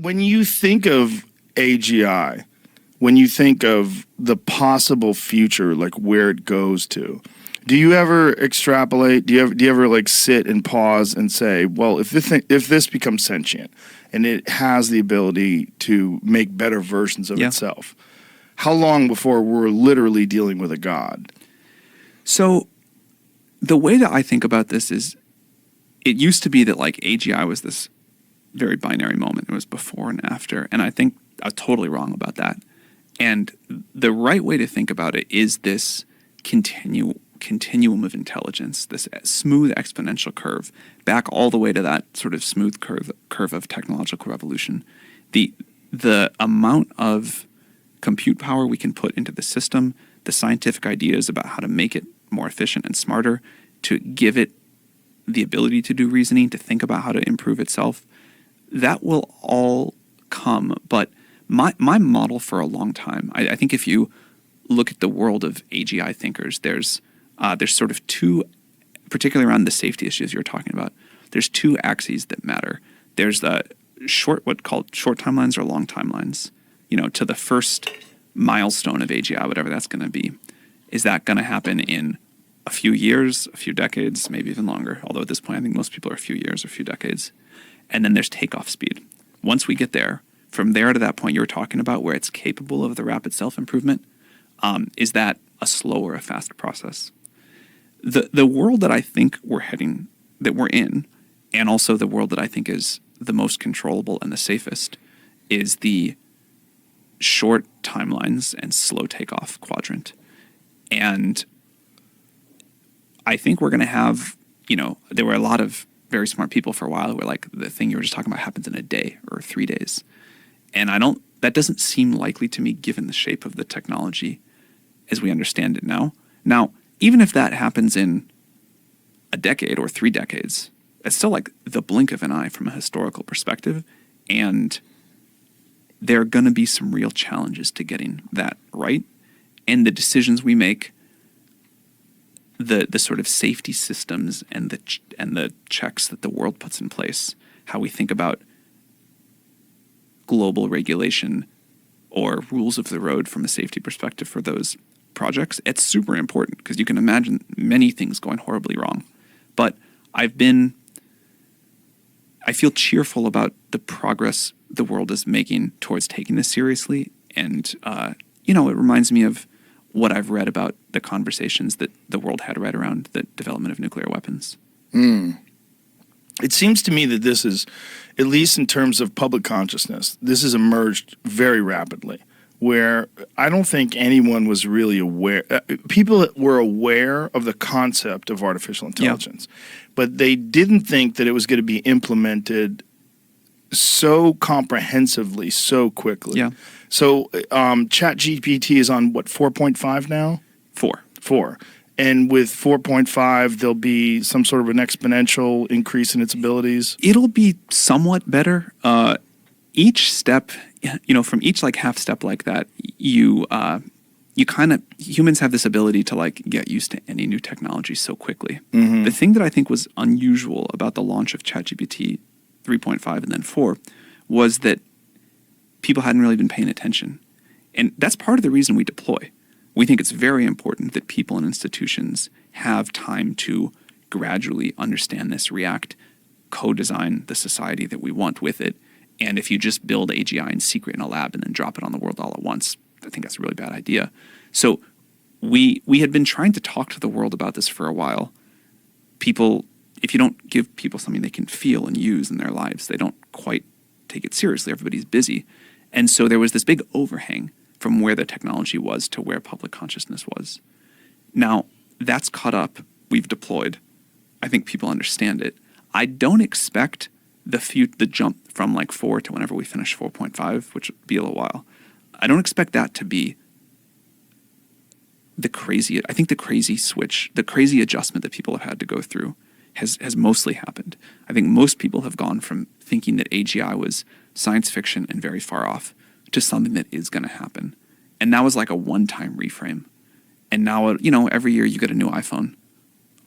When you think of AGI, when you think of the possible future, like where it goes to, do you ever extrapolate? Do you ever like sit and pause and say, well, if this becomes sentient and it has the ability to make better versions of itself, how long before we're literally dealing with a god? So the way that I think about this is, it used to be that like AGI was this very binary moment. It was before and after. And I think I was totally wrong about that. And the right way to think about it is this continuum of intelligence, this smooth exponential curve, back all the way to that sort of smooth curve of technological revolution. The amount of compute power we can put into the system, the scientific ideas about how to make it more efficient and smarter, to give it the ability to do reasoning, to think about how to improve itself, that will all come. But my model for a long time, I think if you look at the world of AGI thinkers, there's sort of two, particularly around the safety issues you're talking about, there's two axes that matter. There's the what called short timelines or long timelines, to the first milestone of AGI, whatever that's going to be. Is that going to happen in a few years, a few decades, maybe even longer? Although at this point, I think most people are a few years or a few decades. And then there's takeoff speed. Once we get there, from there to that point you were talking about where it's capable of the rapid self-improvement, is that a slow or a fast process? The world that I think that we're in, and also the world that I think is the most controllable and the safest, is the short timelines and slow takeoff quadrant. And I think we're going to have, there were a lot of very smart people for a while who were like, the thing you were just talking about happens in a day or 3 days. And that doesn't seem likely to me given the shape of the technology as we understand it now. Now, even if that happens in a decade or 3 decades, it's still like the blink of an eye from a historical perspective. And there are going to be some real challenges to getting that right. And the decisions we make, the sort of safety systems and the checks that the world puts in place, how we think about global regulation or rules of the road from a safety perspective for those projects, it's super important because you can imagine many things going horribly wrong. But I feel cheerful about the progress the world is making towards taking this seriously. And, it reminds me of what I've read about the conversations that the world had right around the development of nuclear weapons. It seems to me that this is, at least in terms of public consciousness, this has emerged very rapidly, where I don't think anyone was really aware. People were aware of the concept of artificial intelligence, but they didn't think that it was going to be implemented so comprehensively, so quickly. Yeah. So ChatGPT is on, what, 4.5 now? 4. And with 4.5, there'll be some sort of an exponential increase in its abilities? It'll be somewhat better. Each step, from each like half step like that, humans have this ability to like get used to any new technology so quickly. Mm-hmm. The thing that I think was unusual about the launch of ChatGPT 3.5 and then 4 was that people hadn't really been paying attention. And that's part of the reason we deploy. We think it's very important that people and institutions have time to gradually understand this, react, co-design the society that we want with it. And if you just build AGI in secret in a lab and then drop it on the world all at once, I think that's a really bad idea. So we had been trying to talk to the world about this for a while. People, if you don't give people something they can feel and use in their lives, they don't quite take it seriously. Everybody's busy. And so there was this big overhang from where the technology was to where public consciousness was. Now, that's caught up. We've deployed. I think people understand it. I don't expect the jump from like 4 to whenever we finish 4.5, which would be a little while. I don't expect that to be the crazy switch, the crazy adjustment that people have had to go through has mostly happened. I think most people have gone from thinking that AGI was science fiction and very far off to something that is going to happen. And that was like a one-time reframe. And now, every year you get a new iPhone.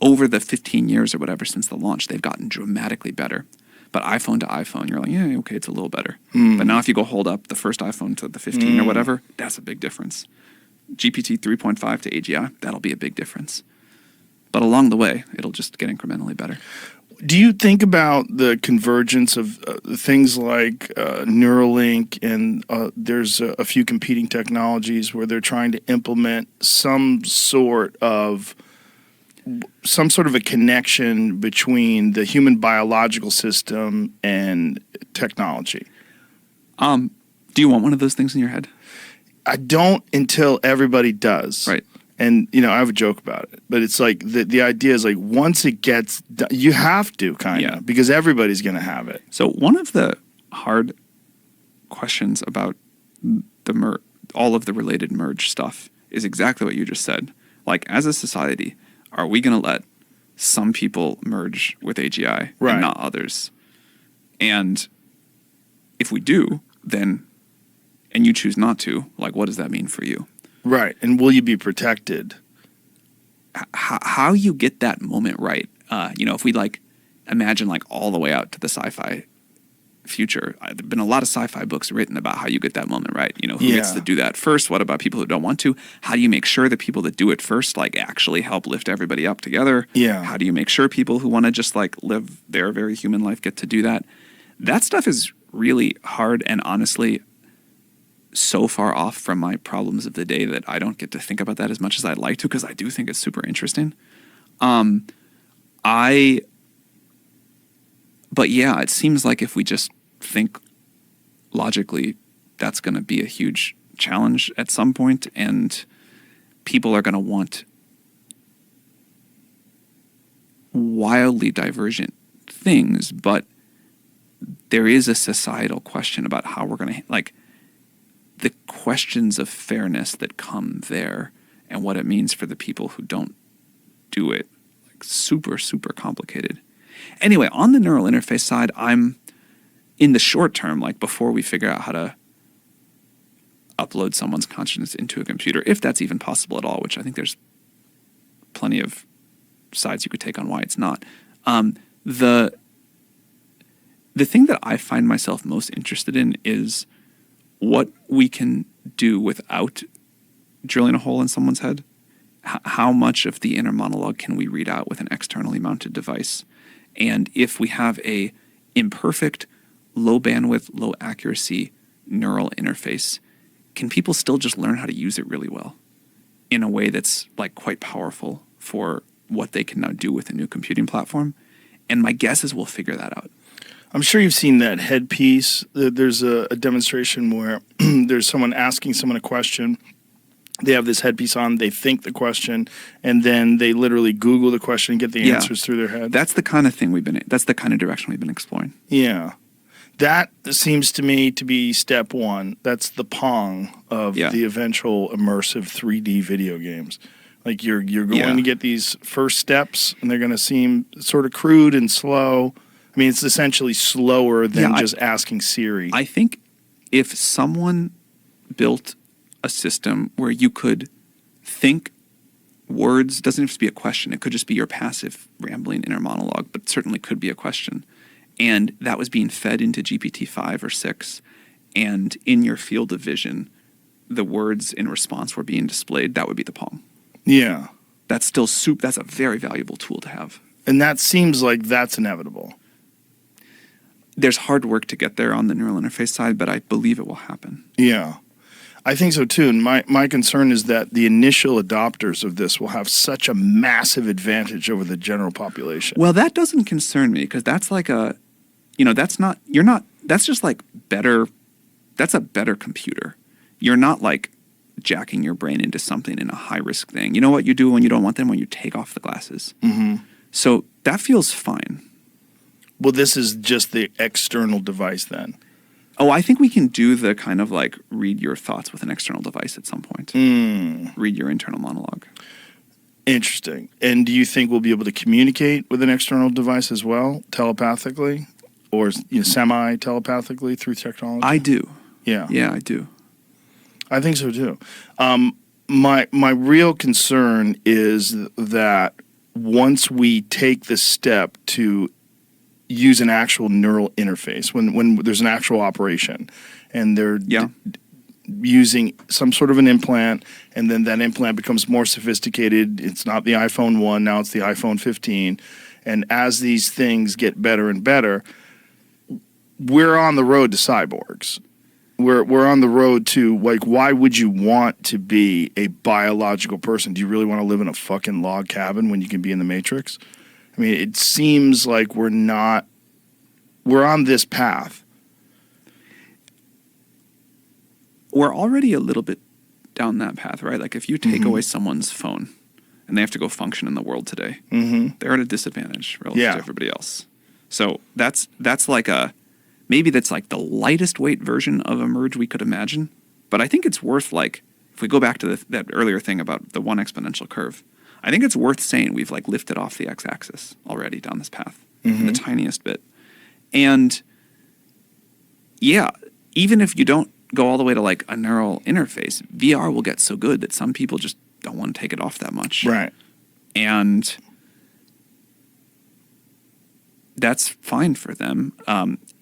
Over the 15 years or whatever since the launch, they've gotten dramatically better. But iPhone to iPhone, you're like, yeah, okay, it's a little better. But now if you go hold up the first iPhone to the 15 or whatever, that's a big difference. GPT 3.5 to AGI, that'll be a big difference. But along the way, it'll just get incrementally better. Do you think about the convergence of things like Neuralink and there's a few competing technologies where they're trying to implement some sort of a connection between the human biological system and technology? Do you want one of those things in your head? I don't until everybody does. Right. And, I have a joke about it, but it's like the idea is like once it gets done, you have to kind of because everybody's going to have it. So one of the hard questions about all of the related merge stuff is exactly what you just said. Like, as a society, are we going to let some people merge with AGI and not others? And if we do, then, and you choose not to, like, what does that mean for you? Right. And will you be protected? How you get that moment right. If we imagine all the way out to the sci-fi future, there have been a lot of sci-fi books written about how you get that moment right. Who gets to do that first? What about people who don't want to? How do you make sure the people that do it first actually help lift everybody up together? Yeah. How do you make sure people who want to just live their very human life get to do that? That stuff is really hard and honestly so far off from my problems of the day that I don't get to think about that as much as I'd like to, because I do think it's super interesting. But yeah, it seems like if we just think logically, that's going to be a huge challenge at some point, and people are going to want wildly divergent things, but there is a societal question about how we're going to, the questions of fairness that come there and what it means for the people who don't do it. Super, super complicated. Anyway, on the neural interface side, I'm in the short term, before we figure out how to upload someone's consciousness into a computer, if that's even possible at all, which I think there's plenty of sides you could take on why it's not. The thing that I find myself most interested in is what we can do without drilling a hole in someone's head. How much of the inner monologue can we read out with an externally mounted device? And if we have a imperfect, low bandwidth, low accuracy neural interface, can people still just learn how to use it really well in a way that's quite powerful for what they can now do with a new computing platform? And my guess is we'll figure that out. I'm sure you've seen that headpiece. There's a demonstration where there's someone asking someone a question. They have this headpiece on, they think the question, and then they literally Google the question and get the answers through their head. That's the kind of thing that's the kind of direction we've been exploring. Yeah. That seems to me to be step one. That's the Pong of the eventual immersive 3D video games. You're going to get these first steps, and they're going to seem sort of crude and slow. I mean, it's essentially slower than just asking Siri. I think if someone built a system where you could think words, doesn't have to be a question, it could just be your passive rambling inner monologue, but certainly could be a question, and that was being fed into GPT-5 or 6, and in your field of vision, the words in response were being displayed, that would be the Pong. Yeah. That's still that's a very valuable tool to have. And that seems like that's inevitable. There's hard work to get there on the neural interface side, but I believe it will happen. Yeah. I think so too. And my concern is that the initial adopters of this will have such a massive advantage over the general population. Well, that doesn't concern me, because that's that's just better, that's a better computer. You're not jacking your brain into something in a high risk thing. You know what you do when you don't want them? When you take off the glasses. Mm-hmm. So that feels fine. Well, this is just the external device then. Oh, I think we can do the kind of read your thoughts with an external device at some point. Read your internal monologue. Interesting. And do you think we'll be able to communicate with an external device as well, telepathically, or semi-telepathically through technology? I do. Yeah. Yeah, I do. I think so too. My real concern is that once we take the step to use an actual neural interface when there's an actual operation, and they're using some sort of an implant, and then that implant becomes more sophisticated. It's not the iPhone 1, now it's the iPhone 15. And as these things get better and better, we're on the road to cyborgs. We're on the road to, like, why would you want to be a biological person? Do you really want to live in a fucking log cabin when you can be in the Matrix? I mean, it seems like we're on this path. We're already a little bit down that path, right? Like if you take away someone's phone and they have to go function in the world today, they're at a disadvantage relative to everybody else. So that's like that's like the lightest weight version of a merge we could imagine. But I think it's worth, like, if we go back to that earlier thing about the one exponential curve, I think it's worth saying we've like lifted off the x-axis already down this path in the tiniest bit. And yeah, even if you don't go all the way to like a neural interface, VR will get so good that some people just don't want to take it off that much. Right. And that's fine for them,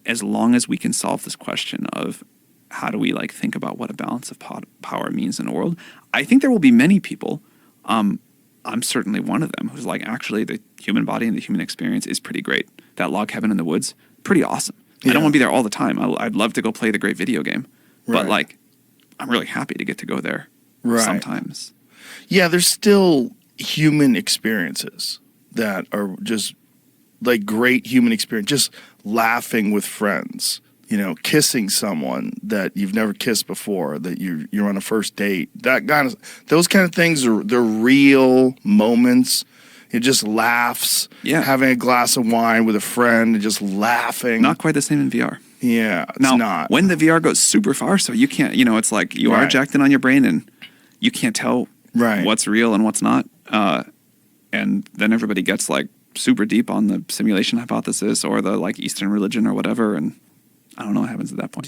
as long as we can solve this question of how do we like think about what a balance of power means in the world. I think there will be many people, I'm certainly one of them, who's like, actually the human body and the human experience is pretty great. That log cabin in the woods, pretty awesome. I don't want to be there all the time. I'd love to go play the great video game. But like, I'm really happy to get to go there sometimes. Yeah, there's still human experiences that are just like great human experience. Just laughing with friends, kissing someone that you've never kissed before, that you're on a first date. Those kind of things they're real moments. It just laughs. Yeah, having a glass of wine with a friend and just laughing. Not quite the same in VR. Yeah, it's now, not. When the VR goes super far, so you can't, it's like you are jacked in on your brain and you can't tell what's real and what's not. And then everybody gets like super deep on the simulation hypothesis or the like Eastern religion or whatever. And I don't know what happens at that point.